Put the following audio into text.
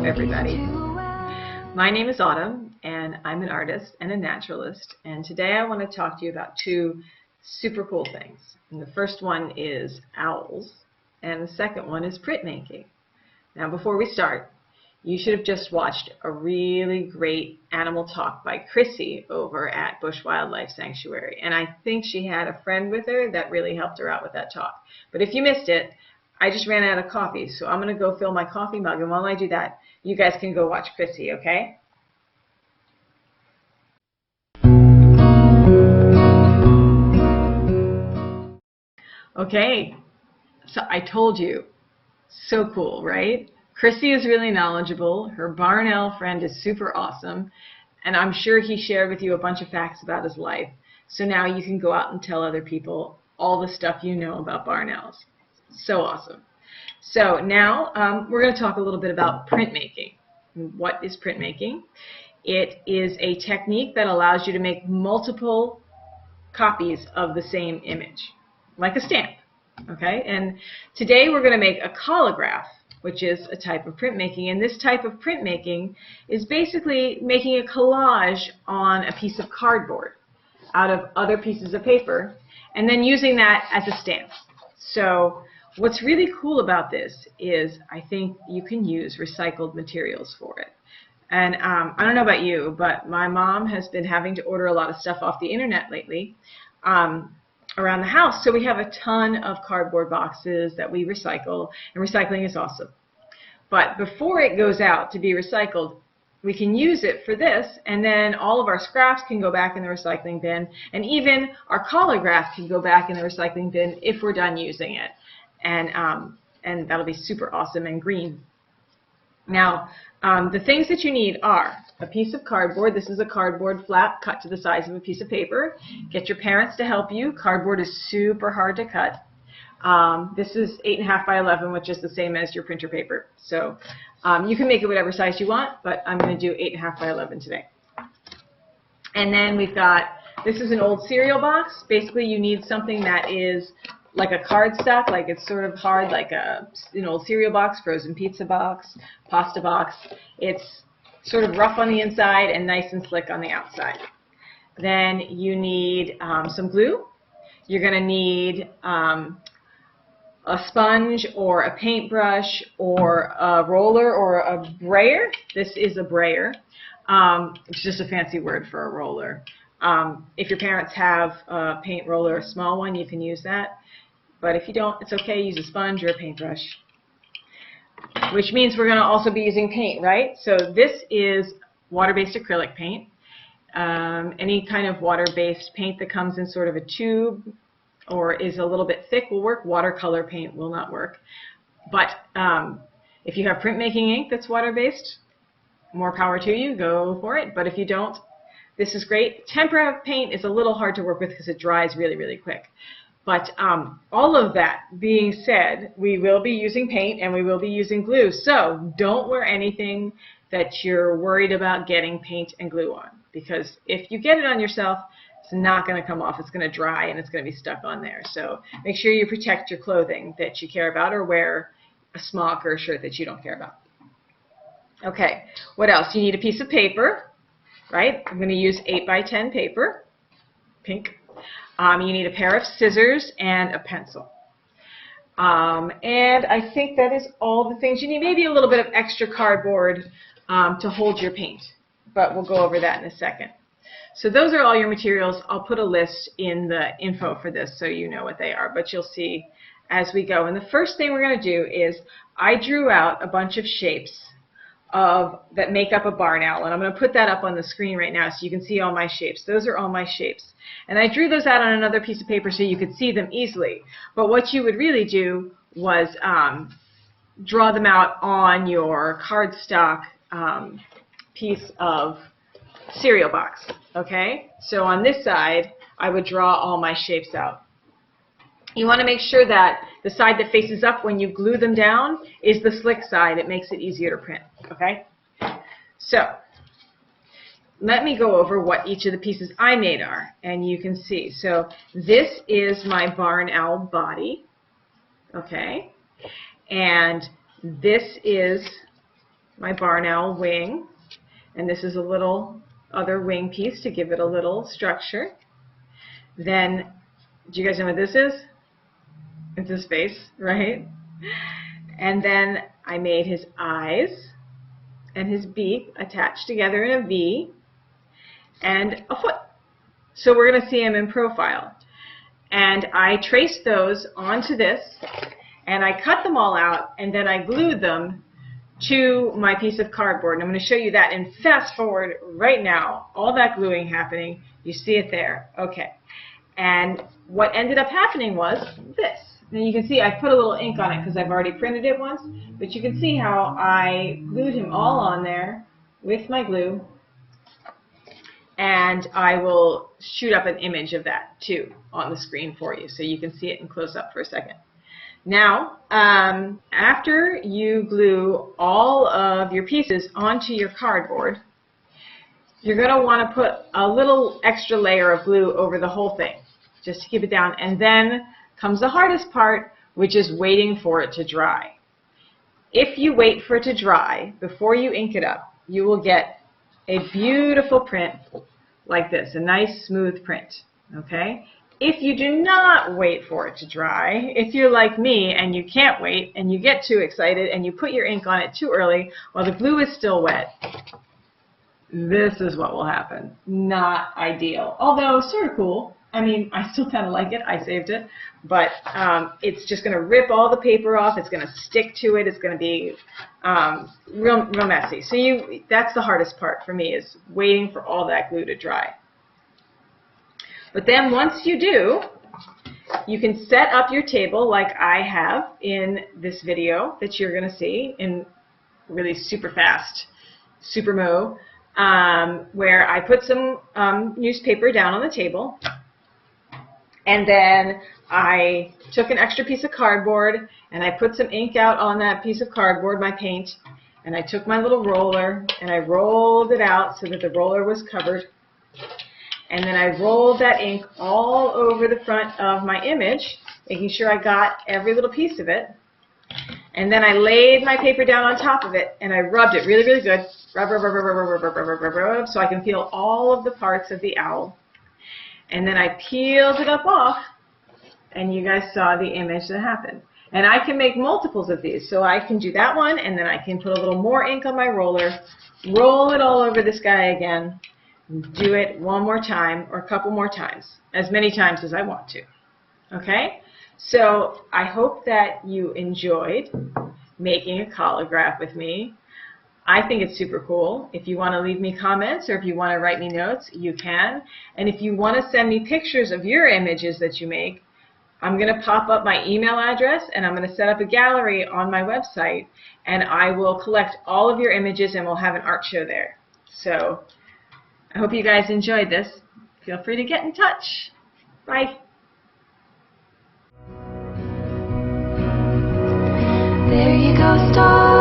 everybody. My name is Autumn, and I'm an artist and a naturalist, and today I want to talk to you about two super cool things. And the first one is owls, and the second one is printmaking. Now, before we start, you should have just watched a really great animal talk by Chrissy over at Bush Wildlife Sanctuary, and I think she had a friend with her that really helped her out with that talk. But if you missed it, I just ran out of coffee, so I'm going to go fill my coffee mug, and while I do that, you guys can go watch Chrissy, okay? Okay, so I told you, so cool, right? Chrissy is really knowledgeable, her barn owl friend is super awesome, and I'm sure he shared with you a bunch of facts about his life, so now you can go out and tell other people all the stuff you know about barn owls. So awesome. So now we're going to talk a little bit about printmaking. What is printmaking? It is a technique that allows you to make multiple copies of the same image, like a stamp. Okay, and today we're going to make a collagraph, which is a type of printmaking, and this type of printmaking is basically making a collage on a piece of cardboard out of other pieces of paper and then using that as a stamp. So what's really cool about this is I think you can use recycled materials for it. And I don't know about you, but my mom has been having to order a lot of stuff off the internet lately around the house. So we have a ton of cardboard boxes that we recycle, and recycling is awesome. But before it goes out to be recycled, we can use it for this, and then all of our scraps can go back in the recycling bin, and even our collagraph can go back in the recycling bin if we're done using it. And that'll be super awesome and green. Now, the things that you need are a piece of cardboard. This is a cardboard flap cut to the size of a piece of paper. Get your parents to help you. Cardboard is super hard to cut. This is 8.5 by 11, which is the same as your printer paper. So you can make it whatever size you want, but I'm going to do 8.5 by 11 today. And then we've got, this is an old cereal box. Basically, you need something that is like a cardstock, like it's sort of hard, like an old cereal box, frozen pizza box, pasta box. It's sort of rough on the inside and nice and slick on the outside. Then you need some glue. You're going to need a sponge or a paintbrush or a roller or a brayer. This is a brayer. It's just a fancy word for a roller. If your parents have a paint roller, a small one, you can use that. But if you don't, it's okay. Use a sponge or a paintbrush. Which means we're going to also be using paint, right? So this is water-based acrylic paint. Any kind of water-based paint that comes in sort of a tube or is a little bit thick will work. Watercolor paint will not work. But if you have printmaking ink that's water-based, more power to you. Go for it. But if you don't, this is great. Tempera paint is a little hard to work with because it dries really, really quick. But all of that being said, we will be using paint and we will be using glue. So don't wear anything that you're worried about getting paint and glue on. Because if you get it on yourself, it's not going to come off. It's going to dry and it's going to be stuck on there. So make sure you protect your clothing that you care about, or wear a smock or a shirt that you don't care about. Okay, what else? You need a piece of paper, right? I'm going to use 8 by 10 paper, pink. You need a pair of scissors and a pencil. And I think that is all the things you need. Maybe a little bit of extra cardboard to hold your paint, but we'll go over that in a second. So those are all your materials. I'll put a list in the info for this so you know what they are, but you'll see as we go. And the first thing we're going to do is I drew out a bunch of shapes that make up a barn owl, and I'm going to put that up on the screen right now so you can see all my shapes. Those are all my shapes. And I drew those out on another piece of paper so you could see them easily. But what you would really do was draw them out on your cardstock piece of cereal box. Okay? So on this side, I would draw all my shapes out. You want to make sure that the side that faces up when you glue them down is the slick side. It makes it easier to print. Okay? So let me go over what each of the pieces I made are, and you can see. So this is my barn owl body. Okay? And this is my barn owl wing, and this is a little other wing piece to give it a little structure. Then, do you guys know what this is? It's his face, right? And then I made his eyes and his beak attached together in a V, and a foot. So we're going to see him in profile. And I traced those onto this, and I cut them all out, and then I glued them to my piece of cardboard. And I'm going to show you that, and fast forward right now, all that gluing happening, you see it there. Okay. And what ended up happening was this. And you can see I put a little ink on it because I've already printed it once, but you can see how I glued him all on there with my glue. And I will shoot up an image of that too on the screen for you so you can see it in close up for a second. Now, after you glue all of your pieces onto your cardboard, you're going to want to put a little extra layer of glue over the whole thing just to keep it down. And then comes the hardest part, which is waiting for it to dry. If you wait for it to dry before you ink it up, you will get a beautiful print like this, a nice smooth print, okay? If you do not wait for it to dry, if you're like me and you can't wait and you get too excited and you put your ink on it too early while the glue is still wet, this is what will happen. Not ideal, although sort of cool. I mean, I still kind of like it. I saved it. But it's just going to rip all the paper off. It's going to stick to it. It's going to be real messy. So that's the hardest part for me, is waiting for all that glue to dry. But then once you do, you can set up your table like I have in this video that you're going to see in really super fast, super mo, where I put some newspaper down on the table. And then I took an extra piece of cardboard and I put some ink out on that piece of cardboard, my paint, and I took my little roller and I rolled it out so that the roller was covered. And then I rolled that ink all over the front of my image, making sure I got every little piece of it. And then I laid my paper down on top of it and I rubbed it really, really good. Rub, rub, rub, rub, rub, rub, rub, rub, rub, rub, so I can feel all of the parts of the owl. And then I peeled it up off, and you guys saw the image that happened. And I can make multiples of these. So I can do that one, and then I can put a little more ink on my roller, roll it all over this guy again, do it one more time or a couple more times, as many times as I want to. Okay? So I hope that you enjoyed making a collagraph with me. I think it's super cool. If you want to leave me comments or if you want to write me notes, you can. And if you want to send me pictures of your images that you make, I'm going to pop up my email address and I'm going to set up a gallery on my website, and I will collect all of your images and we'll have an art show there. So I hope you guys enjoyed this. Feel free to get in touch. Bye. There you go, star.